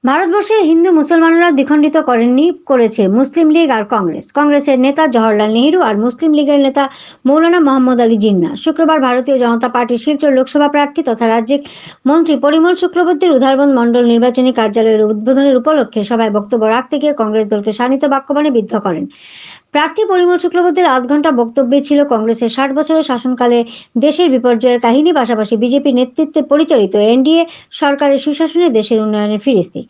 ভারতবর্ষে হিন্দু মুসলমানরা দ্বিখণ্ডিত করেছে মুসলিম লীগ আর কংগ্রেস। কংগ্রেসের নেতা জওহরলাল নেহরু আর মুসলিম লীগের নেতা মৌলানা মোহাম্মদ আলী জিন্নাহ শুক্রবার ভারতীয় জনতা পার্টির শিলচর লোকসভা প্রার্থী তথা রাজ্যিক মন্ত্রী পরিমল শুক্লবৈদ্যের উধারবন্দ মণ্ডল নির্বাচনী কার্যালয়ের উদ্বোধনের উপলক্ষে সভায় বক্তব্য রাখতে গিয়ে কংগ্রেস দলকে শানিত বাক্যবাণে বিদ্ধ করেন। প্রার্থী পরিমল শুক্লবৈদ্যের আধ ঘন্টা বক্তব্যে ছিল কংগ্রেসের 60 বছরের শাসনকালে দেশের বিপর্যয়ের কাহিনী, পাশাপাশি বিজেপি নেতৃত্বে পরিচালিত এনডিএ সরকারের সুশাসনে দেশের উন্নয়নের ফিরিস্তি।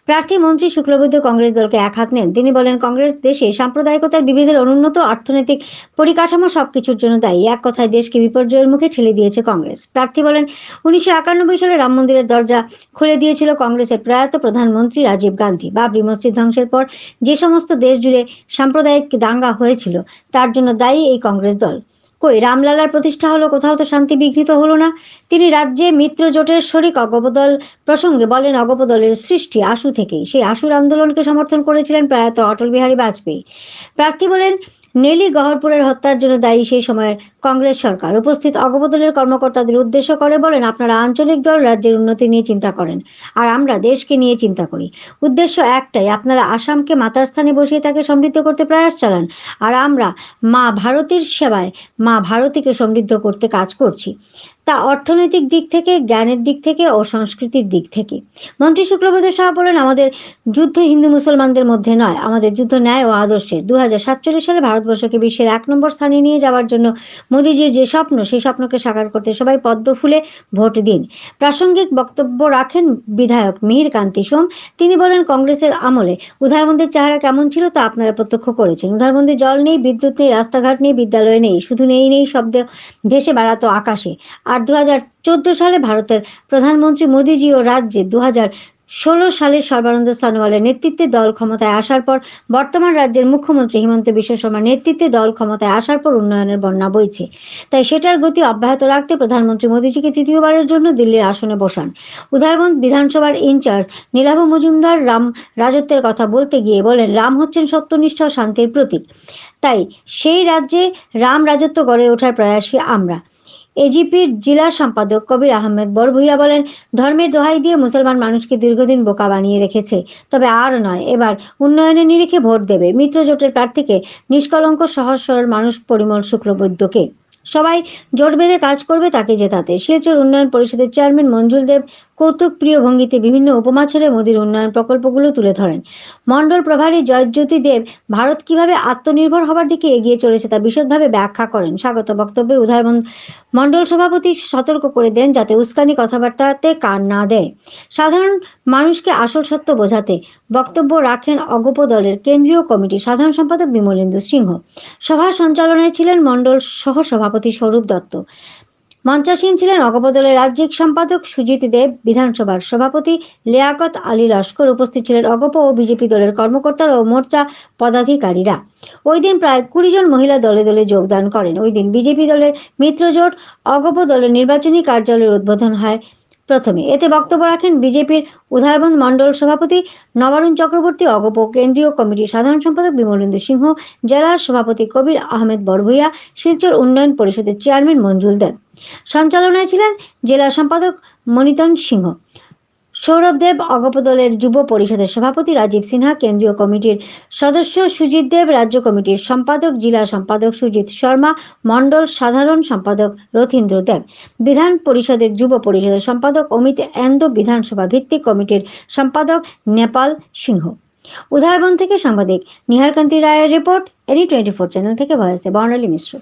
প্রার্থী মন্ত্রী শুক্লবৈদ্য কংগ্রেস দলকে একহাত নেন। তিনি বলেন, কংগ্রেস দেশে সাম্প্রদায়িকতার বিভেদের অনুন্নত অর্থনৈতিক পরিকাঠামো সবকিছুর জন্য দায়ী। এক কথায় দেশকে বিপর্যয়ের মুখে ঠেলে দিয়েছে কংগ্রেস। প্রার্থী বলেন, 1991 সালে রাম মন্দিরের দরজা খুলে দিয়েছিল কংগ্রেসের প্রয়াত প্রধানমন্ত্রী রাজীব গান্ধী। বাবরি মসজিদ ধ্বংসের পর যে সমস্ত দেশ জুড়ে সাম্প্রদায়িক দাঙ্গা হয়েছিল তার জন্য দায়ী এই কংগ্রেস দল। কই রামলালার প্রতিষ্ঠা হলো, কোথাও তো শান্তি বিঘ্নিত হলো না। তিনি রাজ্যে মিত্র জোটের শরিক অগপদল প্রসঙ্গে বলেন, অগপদলের সৃষ্টি আশু থেকেই। সেই আশুর আন্দোলনকে সমর্থন করেছিলেন প্রয়াত অটল বিহারী বাজপেয়ী। প্রার্থী বলেন, নেলি গহরপুরের হত্যার জন্য দায়ী সেই সময়ের কংগ্রেস সরকার। উপস্থিত অগপদলের কর্মকর্তাদের উদ্দেশ্য করে বলেন, আপনারা আঞ্চলিক দল রাজ্যের উন্নতি নিয়ে চিন্তা করেন, আর আমরা দেশকে নিয়ে চিন্তা করি। উদ্দেশ্য একটাই, আপনারা আসামকে মাতার স্থানে বসিয়ে তাকে সমৃদ্ধ করতে প্রয়াস চালান, আর আমরা মা ভারতীর সেবায় মা ভারতীকে সমৃদ্ধ করতে কাজ করছি, তা অর্থনৈতিক দিক থেকে, জ্ঞানের দিক থেকে ও সংস্কৃতির দিক থেকে। মন্ত্রী শুক্লবৈদ্য শাহ বলেন, আমাদের যুদ্ধ হিন্দু মুসলমানদের মধ্যে নয়, আমাদের যুদ্ধ ন্যায় ও আদর্শের। 2047 সালে ভারতবর্ষকে বিশ্বের 1 নম্বর স্থানে নিয়ে যাওয়ার জন্য মোদিজির যে স্বপ্ন, সেই স্বপ্নকে সাকার করতে সবাই পদ্ম ফুলে ভোট দিন। প্রাসঙ্গিক বক্তব্য রাখেন বিধায়ক মিহির কান্তি সোম। তিনি বলেন, কংগ্রেসের আমলে উধারবন্দের চেহারা কেমন ছিল তা আপনারা প্রত্যক্ষ করেছেন। উধারবন্দে জল নেই, বিদ্যুৎ নেই, রাস্তাঘাট নেই, বিদ্যালয় নেই, শুধু নেই নেই শব্দ ভেসে বেড়াতো আকাশে। আর 2014 সালে ভারতের প্রধানমন্ত্রী মোদিজি ও রাজ্যে 2016 সালে সর্বানন্দ সোনোয়ালের নেতৃত্বে দল ক্ষমতায় আসার পর, বর্তমান রাজ্যের মুখ্যমন্ত্রী হিমন্ত বিশ্ব শর্মার নেতৃত্বে দল ক্ষমতায় আসার পর উন্নয়নের বন্যা বইছে। তাই সেটার গতি অব্যাহত রাখতে প্রধানমন্ত্রী মোদিজিকে তৃতীয়বারের জন্য দিল্লির আসনে বসান। উধারবন্দ বিধানসভার ইনচার্জ নীলাভ মজুমদার রাম রাজত্বের কথা বলতে গিয়ে বলেন, রাম হচ্ছেন সত্যনিষ্ঠ ও শান্তির প্রতীক। তাই সেই রাজ্যে রাম রাজত্ব গড়ে ওঠার প্রয়াসী আমরা। এজিপির জেলা সম্পাদক কবির আহমেদ বড়ভূইয়া বলেন, ধর্মের দোহাই দিয়ে মুসলমান মানুষকে দীর্ঘদিন বোকা বানিয়ে রেখেছে, তবে আর নয়, এবার উন্নয়নের নিরিখে ভোট দেবে। মিত্র জোটের প্রার্থীকে নিষ্কলঙ্ক সহজ সরল মানুষ পরিমল শুক্লবৈদ্যকে। সবাই জোট বেঁধে কাজ করবে তাকে জেতাতে। শিলচর উন্নয়ন পরিষদের চেয়ারম্যান মঞ্জুল দেব কৌতুক প্রিয় ভঙ্গিতে বিভিন্ন উপমা ছেড়ে মোদীর উন্নয়ন প্রকল্পগুলো তুলে ধরেন। মণ্ডল প্রভারী জয়জ্যোতি দেব ভারত কিভাবে আত্মনির্ভর হবার দিকে এগিয়ে চলেছে তা বিশদভাবে ব্যাখ্যা করেন। স্বাগত বক্তব্যে উধারবন্দ মণ্ডল সভাপতি সতর্ক করে দেন যাতে উস্কানি কথাবার্তাতে কান না দেয়। সাধারণ মানুষকে আসল সত্য বোঝাতে বক্তব্য রাখেন অগপ দলের কেন্দ্রীয় কমিটির সাধারণ সম্পাদক বিমলেন্দু সিংহ। সভা সঞ্চালনায় ছিলেন মণ্ডল সহ সভাপতি স্বরূপ দত্ত। মঞ্চাসীন ছিলেন অগপ দলের রাজ্যিক সম্পাদক সুজিত দেব, বিধানসভার সভাপতি লিয়াকত আলী লস্কর। উপস্থিত ছিলেন অগপ ও বিজেপি দলের কর্মকর্তারা ও মোর্চা পদাধিকারীরা। ওই দিন প্রায় 20 জন মহিলা দলে দলে যোগদান করেন। ওই দিন বিজেপি দলের মিত্রজোট অগপ দলের নির্বাচনী কার্যালয়ের উদ্বোধন হয় প্রথমে। এতে বক্তব্য রাখেন বিজেপির উধারবন্দ মণ্ডল সভাপতি নবারুণ চক্রবর্তী, অগপ কেন্দ্রীয় কমিটির সাধারণ সম্পাদক বিমলেন্দু সিংহ, জেলা সভাপতি কবির আহমেদ বড়ভূইয়া, শিলচর উন্নয়ন পরিষদের চেয়ারম্যান মঞ্জুল দেব। সঞ্চালনায় ছিলেন জেলা সম্পাদক মনিতন সিংহ। সৌরভ দেব অগপ দলের যুব পরিষদের সভাপতি, রাজীব সিনহা কেন্দ্রীয় কমিটির সদস্য, সুজিত দেব রাজ্য কমিটির সম্পাদক, জেলা সম্পাদক সুজিত শর্মা, মণ্ডল সাধারণ সম্পাদক রথীন্দ্র দেব, বিধান পরিষদের যুব পরিষদের সম্পাদক অমিত এন্দ, বিধানসভা ভিত্তিক কমিটির সম্পাদক নেপাল সিংহ। উধারবন্দ থেকে সাংবাদিক নিহারকান্তি রায়ের রিপোর্ট, এনি 24 চ্যানেল থেকে ভয়েসে বর্ণালী মিশ্র।